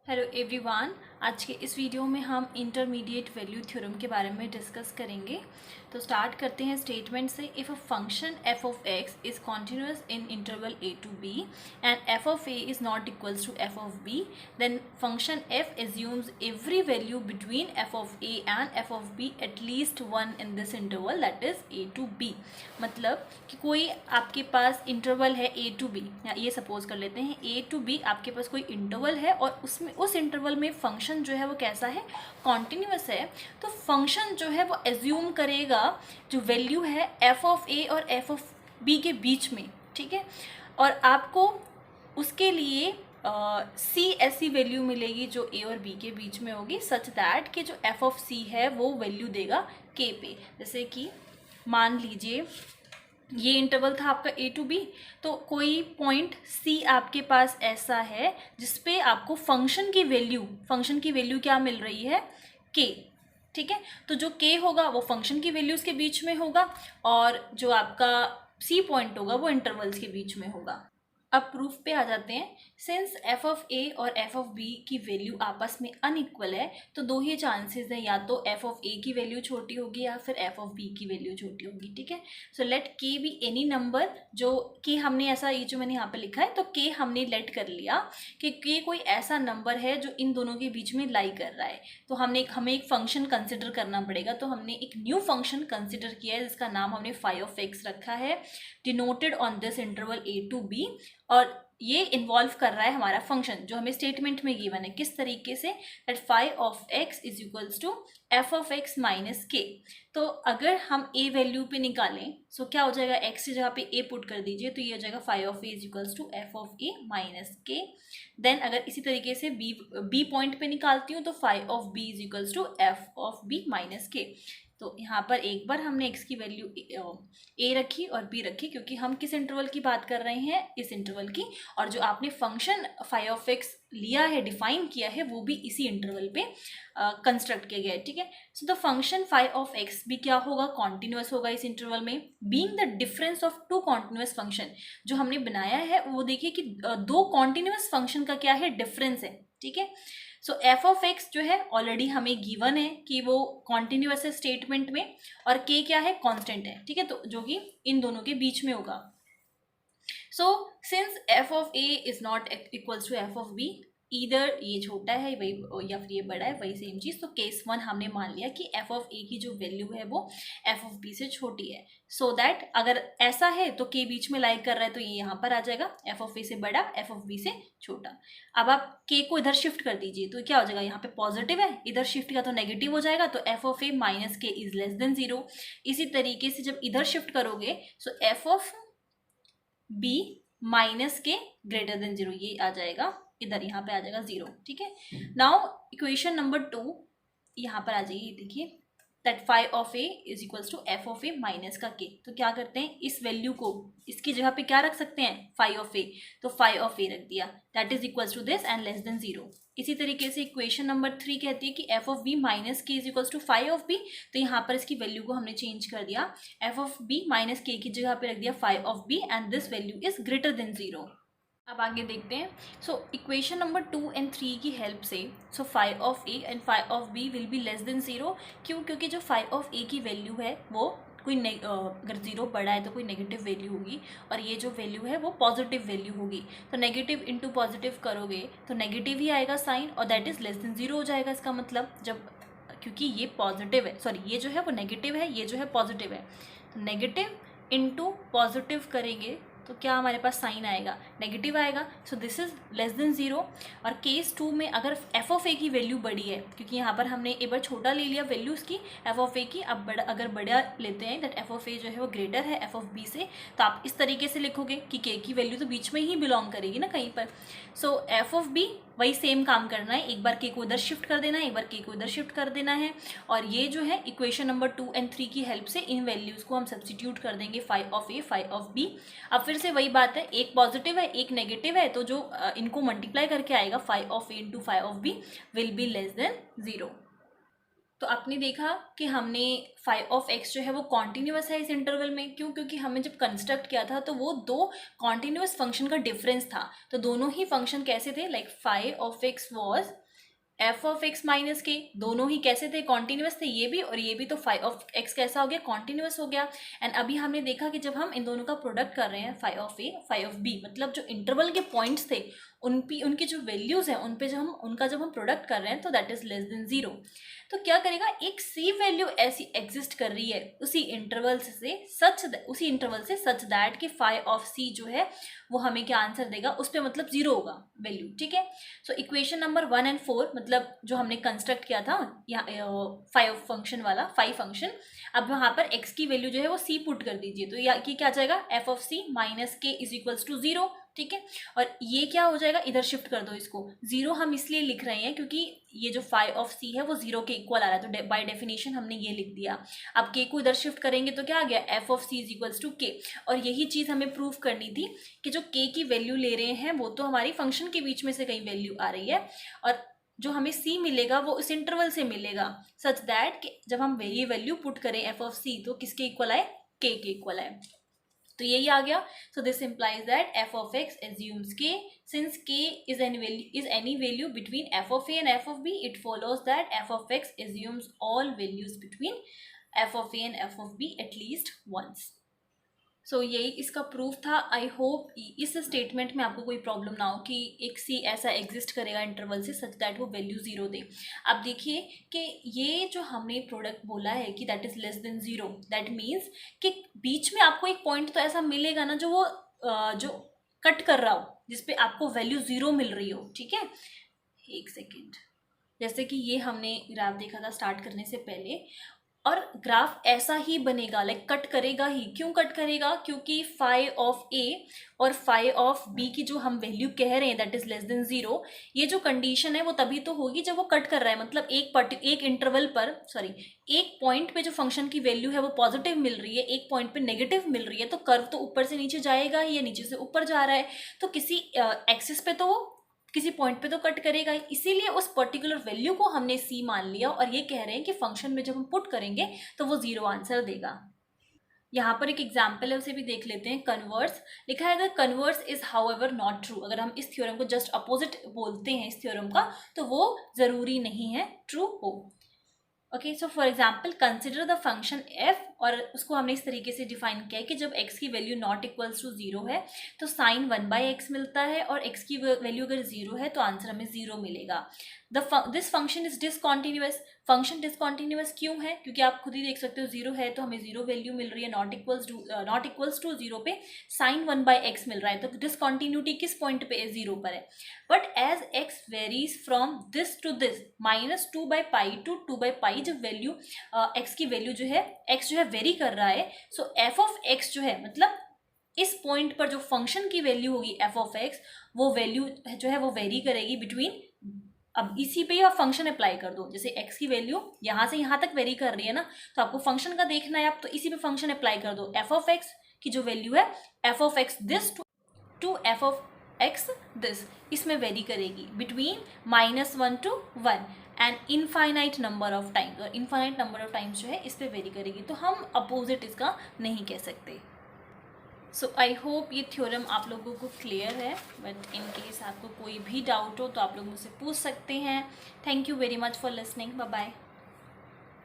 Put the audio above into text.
Hello everyone. आज के इस वीडियो में हम इंटरमीडिएट वैल्यू थ्योरम के बारे में डिस्कस करेंगे। तो स्टार्ट करते हैं स्टेटमेंट से। If a function f of x is continuous in interval a to b and f of a is not equals to f of b, then function f assumes every value between f of a and f of b at least one in this interval, that is a to b। मतलब कि कोई आपके पास interval है a to b, या ये suppose कर लेते हैं a to b आपके पास कोई इंटरवल है और उसमें उस इंटरवल में फंक्शन जो है वो कैसा है, कॉन्टिन्यूस है। तो फंक्शन जो है वो एज्यूम करेगा जो वैल्यू है f ऑफ a और f ऑफ b के बीच में, ठीक है। और आपको उसके लिए c ऐसी वैल्यू मिलेगी जो a और b के बीच में होगी, सच दैट कि जो f ऑफ c है वो वैल्यू देगा k पे। जैसे कि मान लीजिए ये इंटरवल था आपका a to b, तो कोई पॉइंट c आपके पास ऐसा है जिसपे आपको फंक्शन की वैल्यू क्या मिल रही है, k, ठीक है। तो जो k होगा वो फंक्शन की वैल्यूज़ के बीच में होगा और जो आपका c पॉइंट होगा वो इंटरवल्स के बीच में होगा। अब प्रूफ पे आ जाते हैं। सिंस f ऑफ a और f ऑफ b की वैल्यू आपस में अनइक्वल है, तो दो ही चांसेस हैं, या तो f ऑफ a की वैल्यू छोटी होगी या फिर f ऑफ b की वैल्यू छोटी होगी, ठीक है। So let k be any number, जो कि हमने ऐसा, ये जो मैंने यहाँ पे लिखा है, तो k हमने लेट कर लिया कि k कोई ऐसा नंबर है जो इन दोनों के बीच में लाई कर रहा है। तो हमें एक फंक्शन कंसिडर करना पड़ेगा। तो हमने एक न्यू फंक्शन कंसिडर किया है जिसका नाम हमने फाई ऑफ x रखा है, denoted on this interval a to b। और ये इन्वॉल्व कर रहा है हमारा फंक्शन जो हमें स्टेटमेंट में गिवन है। किस तरीके से, that phi of x is equals to f of x minus k। तो अगर हम a वैल्यू पे निकालें, सो क्या हो जाएगा, x की जगह पे a पुट कर दीजिए, तो ये हो जाएगा phi of a is equals to f of a minus k। Then अगर इसी तरीके से b पॉइंट पे निकालती हूँ, तो phi of b is equals to f of b minus k। तो यहाँ पर एक बार हमने x की वैल्यू a रखी और b रखी, क्योंकि हम किस इंटरवल की बात कर रहे हैं, इस इंटरवल की। और जो आपने फंक्शन फाई ऑफ x लिया है, डिफाइन किया है, वो भी इसी इंटरवल पे कंस्ट्रक्ट किया गया है, ठीक है। So the function phi of x भी क्या होगा, कॉन्टिन्यूस होगा इस इंटरवल में। Being the difference of two continuous function, जो हमने बनाया है वो देखिए कि दो कॉन्टिन्यूस फंक्शन का क्या है, डिफरेंस है, ठीक है। सो f ऑफ x जो है ऑलरेडी हमें गिवन है कि वो कॉन्टिन्यूस है स्टेटमेंट में, और k क्या है, कांस्टेंट है, ठीक है। तो जो कि इन दोनों के बीच में होगा। So since f of a is not equals to f of b, इधर ये छोटा है वही या फिर ये बड़ा है, वही सेम चीज़। तो केस वन हमने मान लिया कि f ऑफ a की जो वैल्यू है वो f ऑफ b से छोटी है। सो दैट अगर ऐसा है तो k बीच में लाइक कर रहा है, तो ये यहाँ पर आ जाएगा f ऑफ a से बड़ा, f ऑफ b से छोटा। अब आप k को इधर शिफ्ट कर दीजिए, तो क्या हो जाएगा, यहाँ पे पॉजिटिव है, इधर शिफ्ट किया तो नेगेटिव हो जाएगा, तो f of a minus k is less than 0। इसी तरीके से जब इधर शिफ्ट करोगे, सो f ऑफ b माइनस के ग्रेटर देन 0, ये आ जाएगा इधर, यहाँ पे आ जाएगा 0, ठीक है। नाउ इक्वेशन नंबर 2 यहाँ पर आ जाइए, देखिए that phi of a is equals to f of a minus का k। तो क्या करते हैं, इस वैल्यू को इसकी जगह पे क्या रख सकते हैं, फाई ऑफ a, तो फाई ऑफ a रख दिया, that is equals to this and less than 0। इसी तरीके से इक्वेशन नंबर 3 कहती है कि f of b minus k is equals to phi of b। तो यहाँ पर इसकी वैल्यू को हमने चेंज कर दिया, f of b minus k की जगह पे रख दिया phi of b and this value is greater than 0। अब आगे देखते हैं। सो इक्वेशन नंबर 2 एंड 3 की हेल्प से, so phi of a and phi of b will be less than 0। क्यों, क्योंकि जो फाई ऑफ a की वैल्यू है वो कोई अगर 0 बड़ा है तो कोई नेगेटिव वैल्यू होगी, और ये जो वैल्यू है वो पॉजिटिव वैल्यू होगी। तो नेगेटिव इंटू पॉजिटिव करोगे तो नेगेटिव ही आएगा साइन, और दैट इज लेस देन 0 हो जाएगा। इसका मतलब जब, क्योंकि ये पॉजिटिव है, सॉरी ये जो है वो नेगेटिव है, ये जो है पॉजिटिव है, तो नेगेटिव इंटू पॉजिटिव करेंगे तो क्या हमारे पास साइन आएगा, नेगेटिव आएगा। So this is less than 0। और केस 2 में अगर f ऑफ a की वैल्यू बड़ी है, क्योंकि यहाँ पर हमने एक बार छोटा ले लिया वैल्यू उसकी f ऑफ a की, अब बड़ा, अगर बड़ा लेते हैं दैट f ऑफ a जो है वो ग्रेटर है f ऑफ b से, तो आप इस तरीके से लिखोगे कि k की वैल्यू तो बीच में ही बिलोंग करेगी ना कहीं पर। सो f ऑफ b वही सेम काम करना है, एक बार k को इधर शिफ्ट कर देना है, एक बार k को इधर शिफ्ट कर देना है। और ये जो है इक्वेशन नंबर 2 एंड 3 की हेल्प से इन वैल्यूज़ को हम सब्सटीट्यूट कर देंगे, phi of a, phi of b। अब फिर से वही बात है, एक पॉजिटिव है एक नेगेटिव है, तो जो इनको मल्टीप्लाई करके आएगा phi of a into phi of b will be less than 0। तो आपने देखा कि हमने फाइव ऑफ एक्स जो है वो कॉन्टिन्यूस है इस इंटरवल में। क्यों? क्योंकि हमने जब कंस्ट्रक्ट किया था तो वो दो कॉन्टिन्यूस फंक्शन का डिफरेंस था, तो दोनों ही फंक्शन कैसे थे, like five of x was F of x minus के, दोनों ही कैसे थे, कॉन्टिन्यूस थे, ये भी और ये भी। तो फाइव ऑफ एक्स कैसा हो गया, कॉन्टिन्यूस हो गया। एंड अभी हमने देखा कि जब हम इन दोनों का प्रोडक्ट कर रहे हैं, phi of a phi of b, मतलब जो इंटरवल के पॉइंट्स थे उनकी जो वैल्यूज हैं उन पे जब हम प्रोडक्ट कर रहे हैं तो that is less than zero. तो क्या करेगा, एक सी वैल्यू ऐसी एग्जिस्ट कर रही है उसी इंटरवल से सच दैट कि फाइव ऑफ सी जो है वो हमें क्या आंसर देगा, उस पर मतलब जीरो होगा वैल्यू। ठीक है, सो इक्वेशन नंबर 1 और 4 मतलब जो हमने कंस्ट्रक्ट किया था यहाँ फाइव फंक्शन वाला, फाइव फंक्शन, अब वहां पर एक्स की वैल्यू जो है वो सी पुट कर दीजिए, तो ये क्या आ जाएगा, एफ ऑफ सी माइनस के इज इक्वल्स टू जीरो। ठीक है, और ये क्या हो जाएगा, इधर शिफ्ट कर दो इसको, जीरो हम इसलिए लिख रहे हैं क्योंकि ये जो फाइव ऑफ सी है वो जीरो के इक्वल आ रहा है, तो बाय डेफिनेशन हमने ये लिख दिया। अब के को इधर शिफ्ट करेंगे तो क्या आ गया, f of c is equals to k. और यही चीज हमें प्रूव करनी थी कि जो के की वैल्यू ले रहे हैं वो तो हमारी फंक्शन के बीच में से कहीं वैल्यू आ रही है, और जो हमें सी मिलेगा वो इस इंटरवल से मिलेगा, सच दैट कि जब हम ये वैल्यू पुट करें एफ ऑफ सी तो किसके इक्वल आए, के इक्वल आए। तो यही आ गया। So this implies that F of X assumes K, since K is any value between F of A and F of B, it follows that F of X assumes all values between F of A and F of B at least once. So यही इसका proof था। I hope इस statement में आपको कोई problem ना हो कि एक सी ऐसा एग्जिस्ट करेगा इंटरवल से सच दैट वो वैल्यू जीरो दे। अब देखिए कि ये जो हमने प्रोडक्ट बोला है कि that is less than zero, that means कि बीच में आपको एक पॉइंट तो ऐसा मिलेगा ना जो वो जो कट कर रहा हो, जिसपे आपको वैल्यू जीरो मिल रही हो। ठीक है, एक सेकेंड, जैसे कि ये हमने ग्राफ देखा था स्टार्ट करने से पहले, और ग्राफ ऐसा ही बनेगा, लाइक कट करेगा ही। क्यों कट करेगा, क्योंकि फाइव ऑफ ए और फाइव ऑफ बी की जो हम वैल्यू कह रहे हैं that is less than zero, ये जो कंडीशन है वो तभी तो होगी जब वो कट कर रहा है, मतलब एक इंटरवल पर, सॉरी एक पॉइंट पे जो फंक्शन की वैल्यू है वो पॉजिटिव मिल रही है, एक पॉइंट पे नेगेटिव मिल रही है, तो कर्व तो ऊपर से नीचे जाएगा ही या नीचे से ऊपर जा रहा है, तो किसी एक्सिस पे तो वो किसी पॉइंट पे तो कट करेगा ही। इसीलिए उस पर्टिकुलर वैल्यू को हमने सी मान लिया और ये कह रहे हैं कि फंक्शन में जब हम पुट करेंगे तो वो जीरो आंसर देगा। यहाँ पर एक एग्जाम्पल है, उसे भी देख लेते हैं। कन्वर्स लिखा है, the converse is however not true. अगर हम इस थ्योरम को जस्ट अपोजिट बोलते हैं इस थ्योरम का, तो वो जरूरी नहीं है ट्रू हो। Okay, so for example consider the function F, और उसको हमने इस तरीके से डिफाइन किया है कि जब x की value not equals to zero है तो साइन 1/x मिलता है, और x की वैल्यू अगर जीरो है तो आंसर हमें जीरो मिलेगा। This function is discontinuous. Function discontinuous क्यों है, क्योंकि आप खुद ही देख सकते हो जीरो है तो हमें जीरो वैल्यू मिल रही है, नॉट इक्वल्स टू जीरो पे साइन 1/x मिल रहा है, तो डिसकॉन्टिन्यूटी किस पॉइंट पे है, जीरो पर है। But as x varies from this to this -2/π to 2/π, जब वैल्यू x की वैल्यू जो है x जो है वेरी कर रहा है, सो एफ ऑफ एक्स जो है मतलब इस पॉइंट पर जो फंक्शन की वैल्यू होगी एफ ऑफ एक्स, वो वैल्यू जो है वो वेरी करेगी बिटवीन, अब इसी पे ही आप फंक्शन अप्लाई कर दो, जैसे x की वैल्यू यहाँ से यहाँ तक वेरी कर रही है ना, तो आपको फंक्शन का देखना है, आप तो इसी पे फंक्शन अप्लाई कर दो। एफ ऑफ एक्स की जो वैल्यू है f of x this to f of x this, इसमें वेरी करेगी between -1 to 1 and infinite number of times, और इनफाइनाइट नंबर ऑफ टाइम्स जो है इस पर वेरी करेगी, तो हम अपोजिट इसका नहीं कह सकते। सो आई होप ये थ्योरम आप लोगों को क्लियर है, बट इन केस आपको कोई भी डाउट हो तो आप लोग मुझसे पूछ सकते हैं। Thank you very much for listening, bye bye.